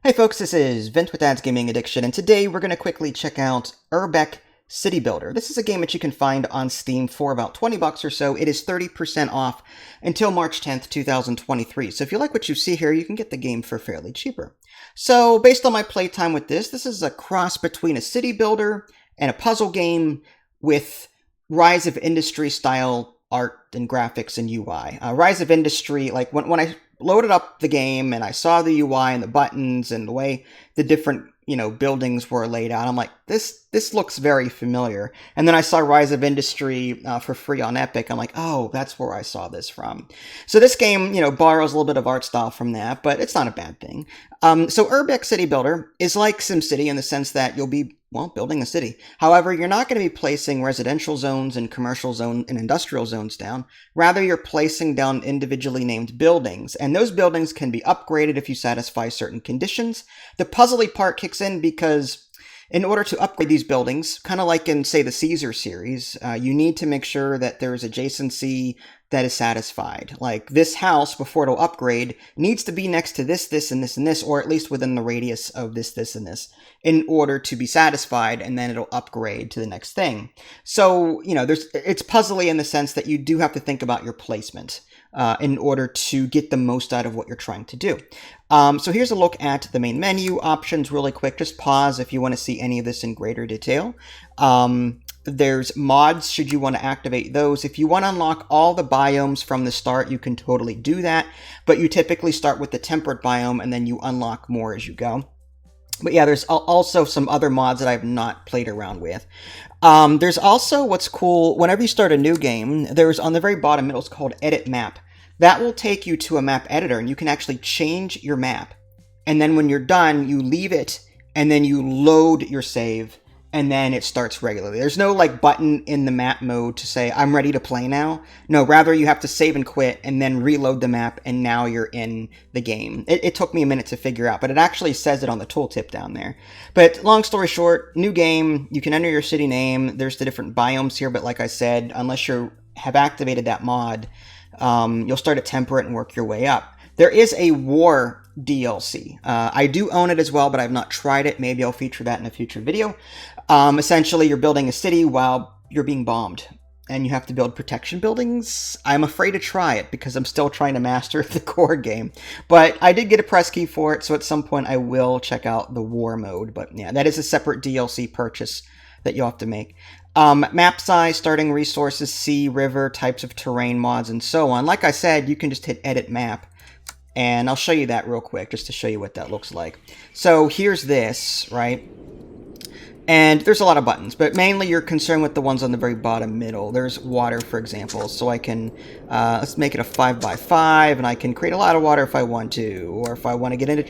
Hey folks, this is Vint with Dad's Gaming Addiction, and today we're going to quickly check out Urbek City Builder. This is a game that you can find on Steam for about 20 bucks or so. It is 30% off until March 10th, 2023. So if you like what you see here, you can get the game for fairly cheaper. So based on my playtime with this is a cross between a city builder and a puzzle game with Rise of Industry style art and graphics and UI. Rise of Industry, like when I loaded up the game and I saw the UI and the buttons and the way the different, buildings were laid out, I'm like, this looks very familiar. And then I saw Rise of Industry for free on Epic. I'm like, oh, that's where I saw this from. So this game, borrows a little bit of art style from that, but it's not a bad thing. So Urbek City Builder is like SimCity in the sense that you'll be building a city. However, you're not going to be placing residential zones and commercial zone and industrial zones down. Rather, you're placing down individually named buildings, and those buildings can be upgraded if you satisfy certain conditions. The puzzly part kicks in because in order to upgrade these buildings, kind of like in, say, the Caesar series, you need to make sure that there is adjacency that is satisfied. Like this house, before it'll upgrade, needs to be next to this, this, and this, and this, or at least within the radius of this, this, and this, in order to be satisfied, and then it'll upgrade to the next thing. So, it's puzzly in the sense that you do have to think about your placement in order to get the most out of what you're trying to do. So here's a look at the main menu options really quick. Just pause if you want to see any of this in greater detail. There's mods, should you want to activate those. If you want to unlock all the biomes from the start, you can totally do that. But you typically start with the temperate biome, and then you unlock more as you go. But yeah, there's also some other mods that I've not played around with. There's also, what's cool, whenever you start a new game, there's on the very bottom middle, it's called Edit Map. That will take you to a map editor, and you can actually change your map. And then when you're done, you leave it, and then you load your save, and then it starts regularly. There's no button in the map mode to say, I'm ready to play now. No, rather you have to save and quit and then reload the map, and now you're in the game. It took me a minute to figure out, but it actually says it on the tooltip down there. But long story short, new game, you can enter your city name. There's the different biomes here, but like I said, unless you have activated that mod, you'll start at temperate and work your way up. There is a war DLC. I do own it as well, but I've not tried it. Maybe I'll feature that in a future video. Essentially, you're building a city while you're being bombed, and you have to build protection buildings. I'm afraid to try it because I'm still trying to master the core game. But I did get a press key for it, so at some point I will check out the war mode. But yeah, that is a separate DLC purchase that you'll have to make. Map size, starting resources, sea, river, types of terrain, mods, and so on. Like I said, you can just hit Edit Map. And I'll show you that real quick, just to show you what that looks like. So here's this, right? And there's a lot of buttons, but mainly you're concerned with the ones on the very bottom middle. There's water, for example. So I can, let's make it a 5x5, and I can create a lot of water if I want to. Or if I want to get into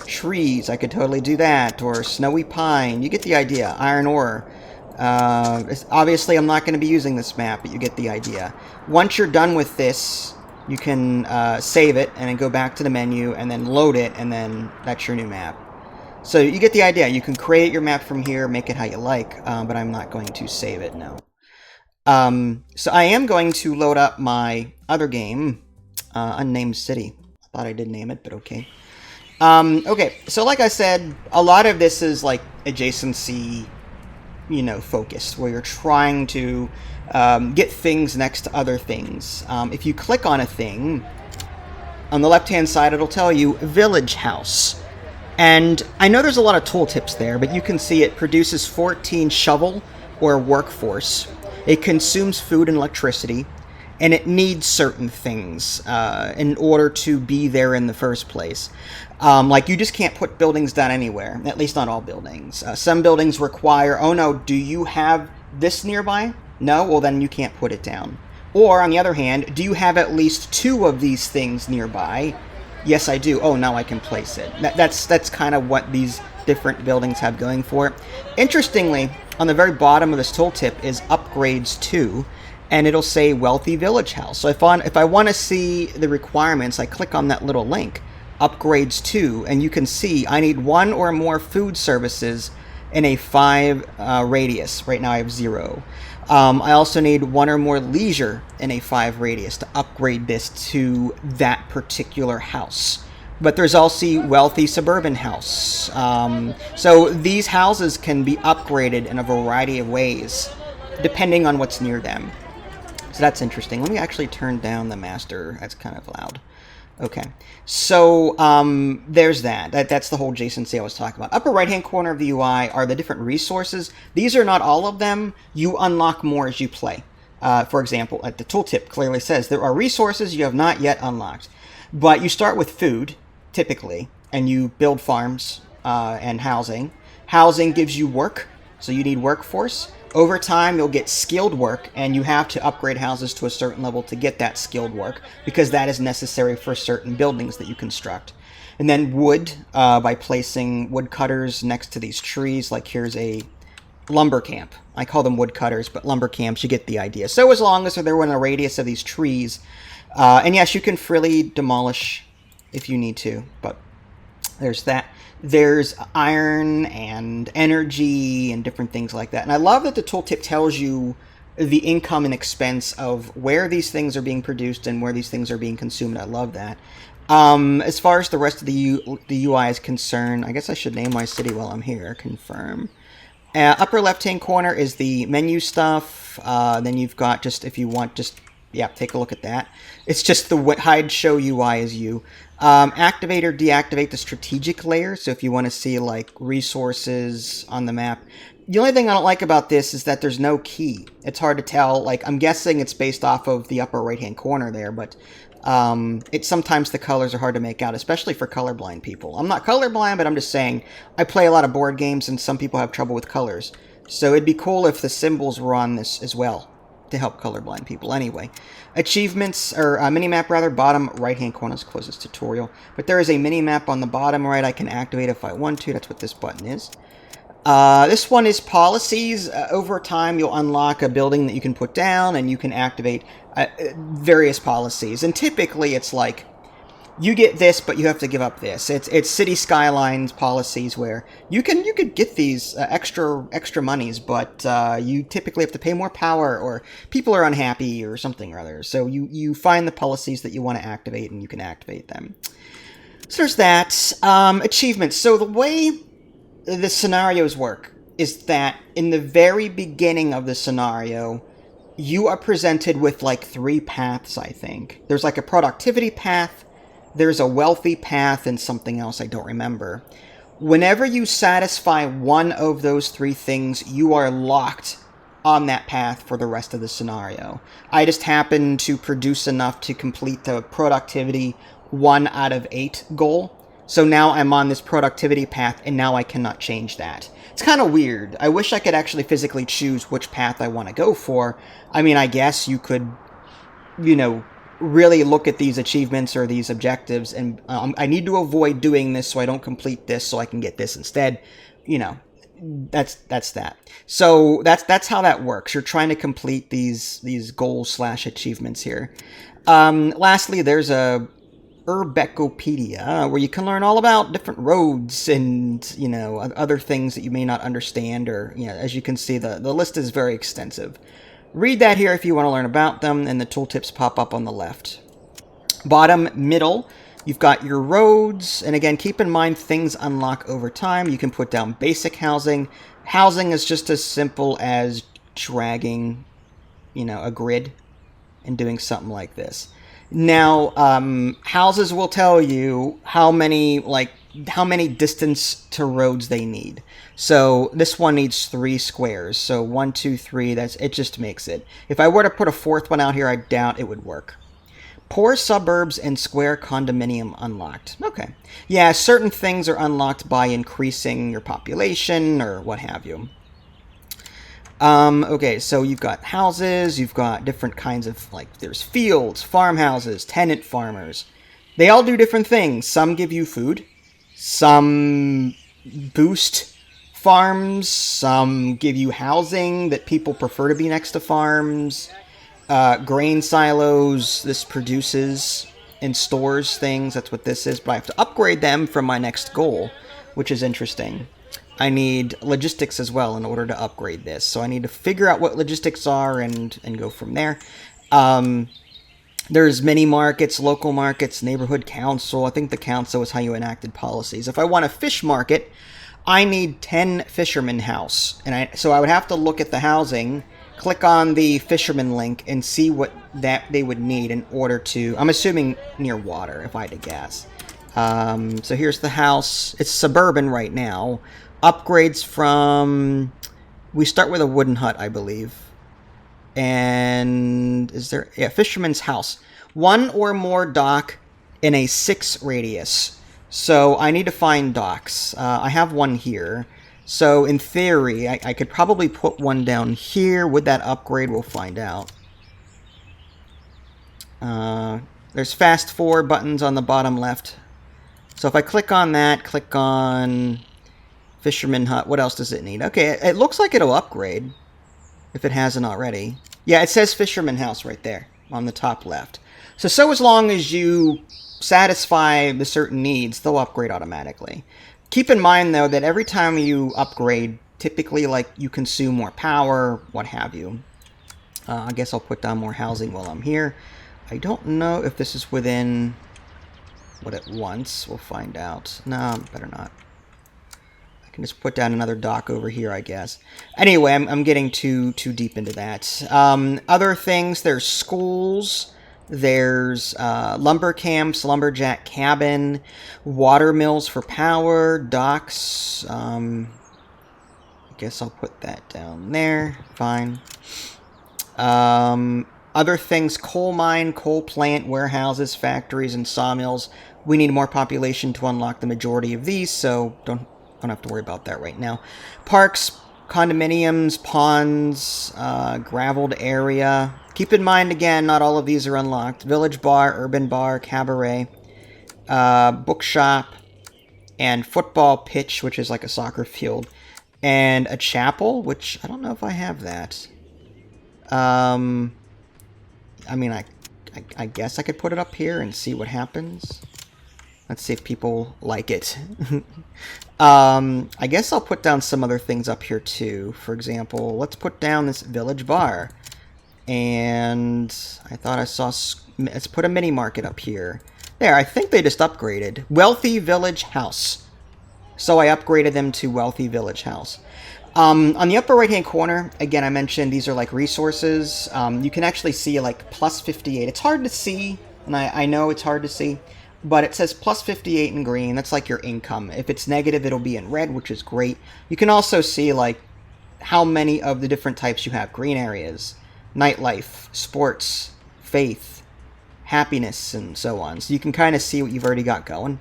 trees, I could totally do that. Or snowy pine, you get the idea. Iron ore. Obviously, I'm not going to be using this map, but you get the idea. Once you're done with this, you can save it and then go back to the menu and then load it, and then that's your new map. So you get the idea. You can create your map from here, make it how you like, but I'm not going to save it now. So I am going to load up my other game, Unnamed City. I thought I did name it, but okay. Okay, so like I said, a lot of this is like adjacency, focused, where you're trying to get things next to other things. If you click on a thing, on the left-hand side, it'll tell you Village House. And I know there's a lot of tooltips there, but you can see it produces 14 shovel or workforce. It consumes food and electricity, and it needs certain things in order to be there in the first place. Like, you just can't put buildings down anywhere, at least not all buildings. Some buildings require, oh no, do you have this nearby? No? Well, then you can't put it down. Or, on the other hand, do you have at least 2 of these things nearby? Yes, I do. Oh, now I can place it. That's kind of what these different buildings have going for it. Interestingly, on the very bottom of this tooltip is Upgrades To, and it'll say Wealthy Village House. So if I want to see the requirements, I click on that little link, Upgrades To, and you can see I need 1 or more food services in a 5 radius. Right now I have 0. I also need 1 or more leisure in a 5 radius to upgrade this to that particular house. But there's also wealthy suburban house. So these houses can be upgraded in a variety of ways, depending on what's near them. So that's interesting. Let me actually turn down the master. That's kind of loud. Okay, so there's that. That's the whole adjacency I was talking about. Upper right-hand corner of the UI are the different resources. These are not all of them. You unlock more as you play. For example, the tooltip clearly says there are resources you have not yet unlocked. But you start with food, typically, and you build farms and housing. Housing gives you work, so you need workforce. Over time, you'll get skilled work, and you have to upgrade houses to a certain level to get that skilled work, because that is necessary for certain buildings that you construct. And then wood, by placing woodcutters next to these trees, like here's a lumber camp. I call them woodcutters, but lumber camps, you get the idea. So as long as they're within a radius of these trees, and yes, you can freely demolish if you need to, but there's that. There's iron and energy and different things like that. And I love that the tooltip tells you the income and expense of where these things are being produced and where these things are being consumed. I love that. As far as the rest of the UI is concerned, I guess I should name my city while I'm here. Confirm. Upper left-hand corner is the menu stuff. Then you've got just, if you want, just, yeah, take a look at that. It's just the hide show UI is you. Activate or deactivate the strategic layer. So if you want to see like resources on the map. The only thing I don't like about this is that there's no key. It's hard to tell. Like, I'm guessing it's based off of the upper right-hand corner there, but sometimes the colors are hard to make out, especially for colorblind people. I'm not colorblind, but I'm just saying I play a lot of board games and some people have trouble with colors. So it'd be cool if the symbols were on this as well to help colorblind people. Anyway, achievements, or minimap rather, bottom right-hand corner is closest tutorial. But there is a minimap on the bottom right I can activate if I want to. That's what this button is. This one is policies. Over time, you'll unlock a building that you can put down, and you can activate various policies. And typically, it's like, you get this, but you have to give up this. It's city skylines policies where you could get these extra monies, but you typically have to pay more power, or people are unhappy, or something or other. So you find the policies that you want to activate, and you can activate them. So there's that. Achievements. So the way the scenarios work is that in the very beginning of the scenario, you are presented with like 3 paths, I think. There's like a productivity path, there's a wealthy path, and something else I don't remember. Whenever you satisfy one of those 3 things, you are locked on that path for the rest of the scenario. I just happened to produce enough to complete the productivity 1 out of 8 goal. So now I'm on this productivity path, and now I cannot change that. It's kind of weird. I wish I could actually physically choose which path I want to go for. I mean, I guess you could, really look at these achievements or these objectives, and I need to avoid doing this so I don't complete this so I can get this instead. That's that. So that's how that works. You're trying to complete these goals / achievements here. Lastly, there's a Urbekopedia, where you can learn all about different roads and, other things that you may not understand, or, as you can see, the list is very extensive. Read that here if you want to learn about them, and the tooltips pop up on the left. Bottom, middle, you've got your roads, and again, keep in mind things unlock over time. You can put down basic housing. Housing is just as simple as dragging, a grid and doing something like this. Now, houses will tell you how many distance to roads they need. So this one needs 3 squares. So 1, 2, 3. It just makes it. If I were to put a 4th one out here, I doubt it would work. Poor suburbs and square condominium unlocked. Okay. Yeah, certain things are unlocked by increasing your population or what have you. Okay, so you've got houses, you've got different kinds of, there's fields, farmhouses, tenant farmers. They all do different things. Some give you food, some boost farms, some give you housing that people prefer to be next to farms, grain silos, this produces and stores things, that's what this is, but I have to upgrade them for my next goal, which is interesting. I need logistics as well in order to upgrade this. So I need to figure out what logistics are and go from there. There's mini markets, local markets, neighborhood council. I think the council is how you enacted policies. If I want a fish market, I need 10 fisherman house. So I would have to look at the housing, click on the fisherman link, and see what that they would need in order to... I'm assuming near water, if I had to guess. So here's the house. It's suburban right now. Upgrades from... We start with a wooden hut, I believe. And is there... Yeah, fisherman's house. 1 or more dock in a 6 radius. So I need to find docks. I have one here. So in theory, I could probably put one down here. Would that upgrade? We'll find out. There's fast forward buttons on the bottom left. So if I click on that, click on fisherman hut, what else does it need? Okay, it looks like it'll upgrade if it hasn't already. Yeah, it says fisherman house right there on the top left. So as long as you satisfy the certain needs, they'll upgrade automatically. Keep in mind, though, that every time you upgrade, typically, like, you consume more power, what have you. I guess I'll put down more housing while I'm here. I don't know if this is within what it wants. We'll find out. No, better not. I can just put down another dock over here, I guess. Anyway, I'm getting too deep into that. Other things, there's schools. There's lumber camps, lumberjack cabin, water mills for power, docks. I guess I'll put that down there. Fine. Other things, coal mine, coal plant, warehouses, factories, and sawmills. We need more population to unlock the majority of these, so don't have to worry about that right now. Parks, condominiums, ponds, graveled area. Keep in mind, again, not all of these are unlocked. Village bar, urban bar, cabaret, bookshop, and football pitch, which is like a soccer field, and a chapel, which I don't know if I have that. I mean, I guess I could put it up here and see what happens. Let's see if people like it. I guess I'll put down some other things up here too. For example, let's put down this village bar. And I thought I saw... Let's put a mini market up here. There, I think they just upgraded. Wealthy Village House. So I upgraded them to Wealthy Village House. On the upper right-hand corner, again, I mentioned these are like resources. You can actually see like plus 58. It's hard to see, and I know it's hard to see, but it says plus 58 in green. That's like your income. If it's negative, it'll be in red, which is great. You can also see like how many of the different types you have. Green areas, nightlife, sports, faith, happiness, and so on. So you can kind of see what you've already got going.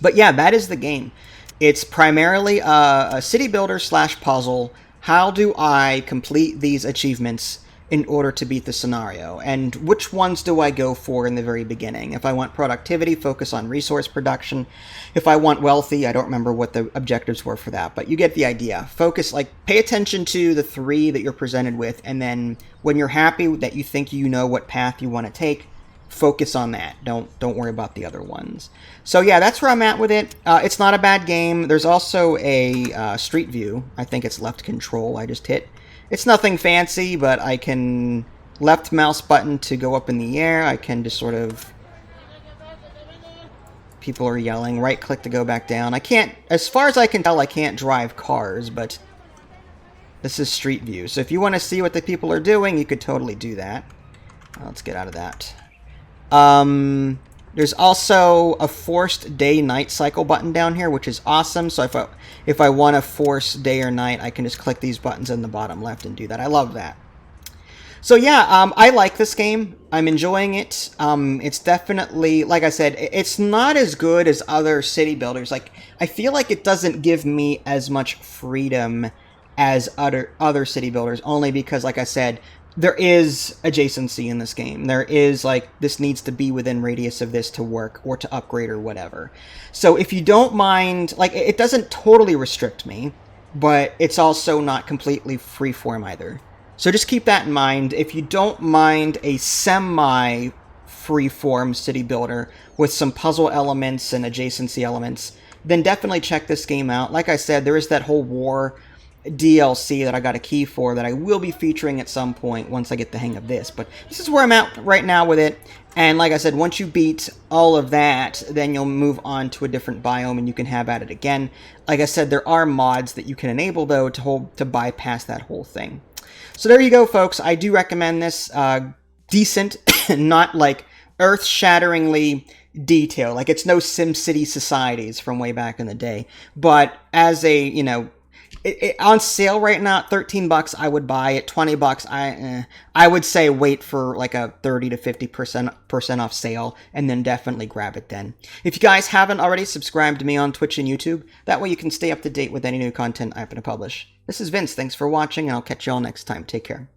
But yeah, that is the game. It's primarily a city builder / puzzle. How do I complete these achievements in order to beat the scenario? And which ones do I go for in the very beginning? If I want productivity, focus on resource production. If I want wealthy, I don't remember what the objectives were for that, but you get the idea. Focus, like, pay attention to the 3 that you're presented with, and then when you're happy that you think you know what path you want to take, focus on that. Don't worry about the other ones. So yeah, that's where I'm at with it. It's not a bad game. There's also a street view. I think it's left control I just hit. It's nothing fancy, but I can left mouse button to go up in the air. I can just sort of... People are yelling. Right click to go back down. I can't, as far as I can tell, I can't drive cars, but this is street view. So if you want to see what the people are doing, you could totally do that. Let's get out of that. There's also a forced day-night cycle button down here, which is awesome. So if I want to force day or night, I can just click these buttons in the bottom left and do that. I love that. So yeah, I like this game. I'm enjoying it. It's definitely, like I said, it's not as good as other city builders. Like, I feel like it doesn't give me as much freedom as other city builders, only because, like I said, there is adjacency in this game. There is, like, this needs to be within radius of this to work or to upgrade or whatever. So if you don't mind, like, it doesn't totally restrict me, but it's also not completely freeform either. So just keep that in mind. If you don't mind a semi-freeform city builder with some puzzle elements and adjacency elements, then definitely check this game out. Like I said, there is that whole war DLC that I got a key for that I will be featuring at some point once I get the hang of this. But this is where I'm at right now with it. And like I said, once you beat all of that, then you'll move on to a different biome and you can have at it again. Like I said, there are mods that you can enable, though, to bypass that whole thing. So there you go, folks. I do recommend this. Decent, not like earth-shatteringly detailed. Like, it's no SimCity Societies from way back in the day. But as a, you know, on sale right now at $13, I would buy it. $20, I would say wait for like a 30 to 50% off sale, and then definitely grab it then. If you guys haven't already, subscribe to me on Twitch and YouTube. That way you can stay up to date with any new content I happen to publish. This is Vince. Thanks for watching, and I'll catch you all next time. Take care.